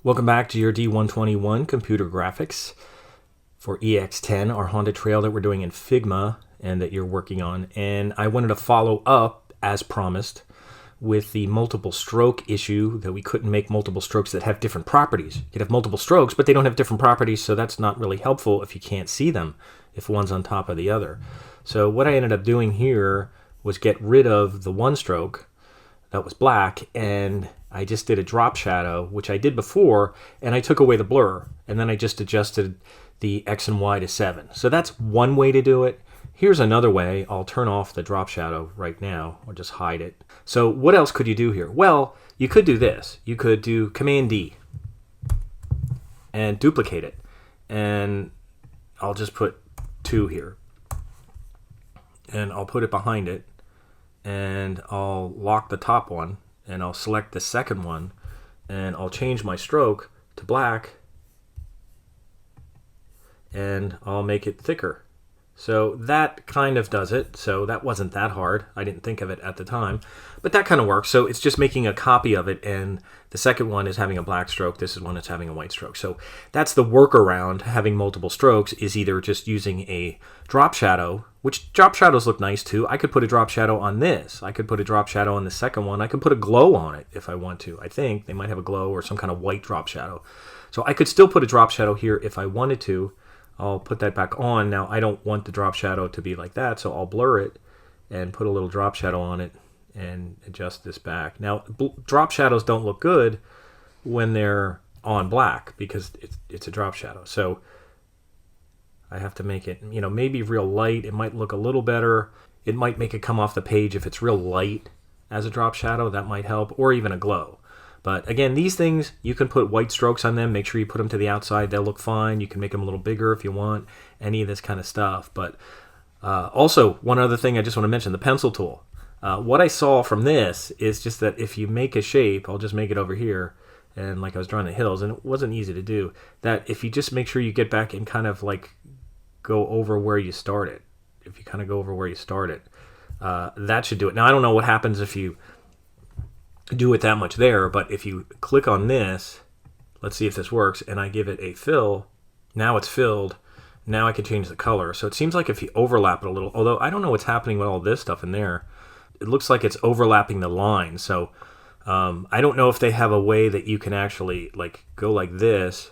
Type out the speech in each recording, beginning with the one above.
Welcome back to your D121 computer graphics for EX10, our Honda Trail that we're doing in Figma and that you're working on. And I wanted to follow up, as promised, with the multiple stroke issue that we couldn't make multiple strokes that have different properties. You could have multiple strokes, but they don't have different properties, so that's not really helpful if you can't see them, if one's on top of the other. So what I ended up doing here was get rid of the one stroke that was black, and I just did a drop shadow, which I did before, and I took away the blur, and then I just adjusted the X and Y to 7. So that's one way to do it. Here's another way. I'll turn off the drop shadow right now, or just hide it. So what else could you do here? Well, you could do this. You could do Command D and duplicate it, and I'll just put 2 here, and I'll put it behind it, and I'll lock the top one, and I'll select the second one, and I'll change my stroke to black, and I'll make it thicker. So that kind of does it. So that wasn't that hard. I didn't think of it at the time, but that kind of works. So it's just making a copy of it, and the second one is having a black stroke. This is one that's having a white stroke. So that's the workaround. Having multiple strokes is either just using a drop shadow, which drop shadows look nice too. I could put a drop shadow on this. I could put a drop shadow on the second one. I could put a glow on it if I want to. I think they might have a glow or some kind of white drop shadow. So I could still put a drop shadow here if I wanted to. I'll put that back on. Now I don't want the drop shadow to be like that, so I'll blur it and put a little drop shadow on it and adjust this back. Now drop shadows don't look good when they're on black because it's a drop shadow. So I have to make it, maybe real light. It might look a little better. It might make it come off the page if it's real light as a drop shadow. That might help, or even a glow. But again, these things, you can put white strokes on them. Make sure you put them to the outside. They'll look fine. You can make them a little bigger if you want, any of this kind of stuff. But also, one other thing I just want to mention, the pencil tool. What I saw from this is just that if you make a shape, I'll just make it over here, and like I was drawing the hills, and it wasn't easy to do, that if you just make sure you get back and kind of like go over where you started, if you kind of go over where you started, that should do it. Now, I don't know what happens if you do it that much there, but if you click on this, let's see if this works, and I give it a fill, now it's filled. Now I can change the color. So it seems like if you overlap it a little, although I don't know what's happening with all this stuff in there, it looks like it's overlapping the line. So I don't know if they have a way that you can actually like go like this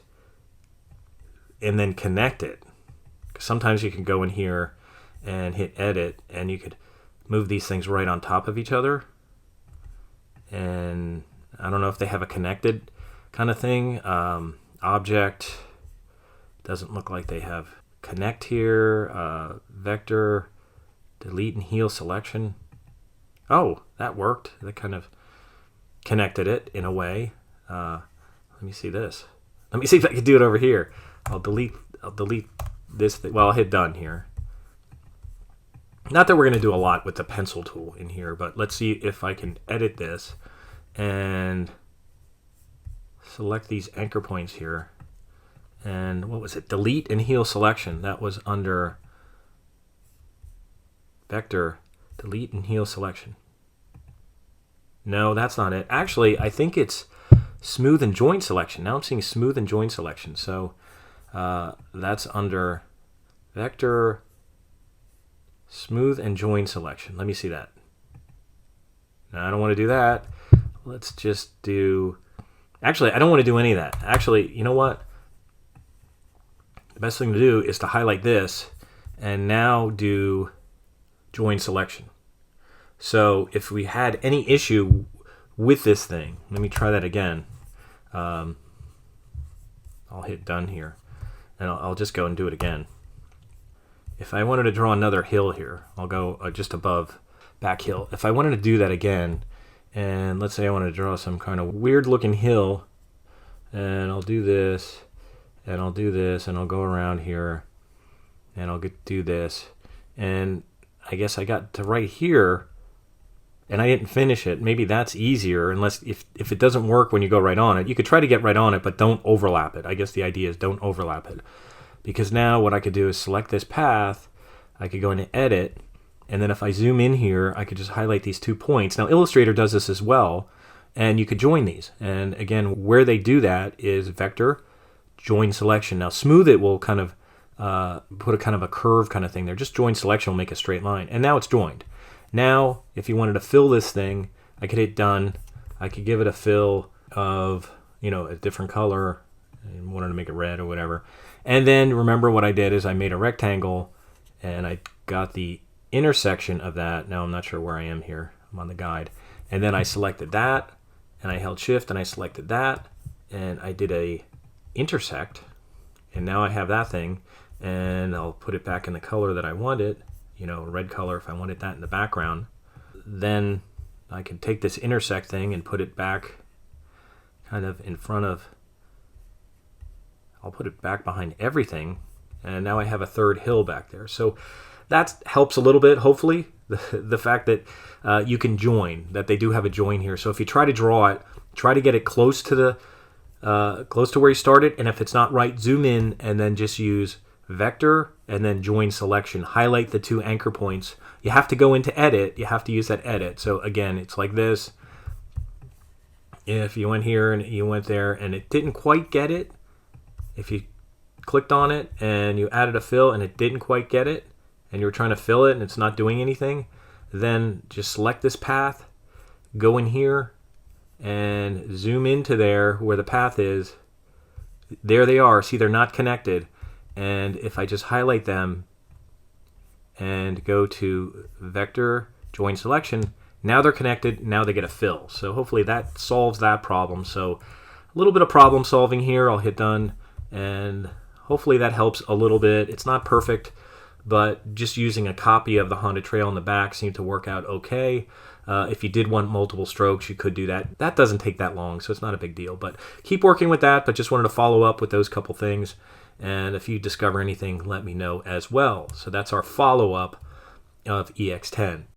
and then connect it. Sometimes you can go in here and hit edit, and you could move these things right on top of each other. And I don't know if they have a connected kind of thing. Object, doesn't look like they have connect here. Vector, delete and heal selection. Oh, that worked. That kind of connected it in a way. Let me see this. Let me see if I can do it over here. I'll delete this thing. Well, I'll hit done here. Not that we're going to do a lot with the pencil tool in here, but let's see if I can edit this and select these anchor points here. And what was it? Delete and heal selection. That was under vector, delete and heal selection. No, that's not it. Actually, I think it's smooth and join selection. Now I'm seeing smooth and join selection. So that's under vector, smooth and join selection. Let me see that. No, I don't want to do that. Let's just do... Actually, I don't want to do any of that. Actually, you know what? The best thing to do is to highlight this and now do join selection. So if we had any issue with this thing, let me try that again. I'll hit done here, and I'll just go and do it again. If I wanted to draw another hill here, I'll go just above back hill. If I wanted to do that again, and let's say I want to draw some kind of weird looking hill, and I'll do this, and I'll do this, and I'll go around here, and I'll do this, and I guess I got to right here, and I didn't finish it. Maybe that's easier, unless if it doesn't work when you go right on it. You could try to get right on it, but don't overlap it. I guess the idea is don't overlap it. Because now what I could do is select this path, I could go into edit, and then if I zoom in here, I could just highlight these 2 points. Now Illustrator does this as well. and you could join these. And again, where they do that is vector, join selection. Now smooth it will kind of put a kind of a curve kind of thing there. Just join selection will make a straight line. And now it's joined. Now, if you wanted to fill this thing, I could hit done. I could give it a fill of, a different color. I wanted to make it red or whatever. And then remember what I did is I made a rectangle and I got the intersection of that. Now I'm not sure where I am here. I'm on the guide. And then I selected that and I held shift and I selected that and I did a intersect. And now I have that thing and I'll put it back in the color that I want it, red color if I wanted that in the background. Then I can take this intersect thing and put it back kind of in front of, I'll put it back behind everything, and now I have a third hill back there. So that helps a little bit, hopefully, the fact that you can join, that they do have a join here. So if you try to draw it, try to get it close to where you started, and if it's not right, zoom in and then just use vector and then join selection. Highlight the two anchor points. You have to go into edit. You have to use that edit. So again, it's like this. If you went here and you went there and it didn't quite get it, if you clicked on it and you added a fill and it didn't quite get it and you're trying to fill it and it's not doing anything, then just select this path, go in here and zoom into there where the path is. There they are. See, they're not connected. And if I just highlight them and go to vector, join selection, now they're connected, now they get a fill. So hopefully that solves that problem. So a little bit of problem solving here. I'll hit done and hopefully that helps a little bit. It's not perfect, but just using a copy of the haunted trail in the back seemed to work out okay. If you did want multiple strokes, you could do that. That doesn't take that long, so it's not a big deal. But keep working with that, but just wanted to follow up with those couple things. And if you discover anything, let me know as well. So that's our follow-up of EX10.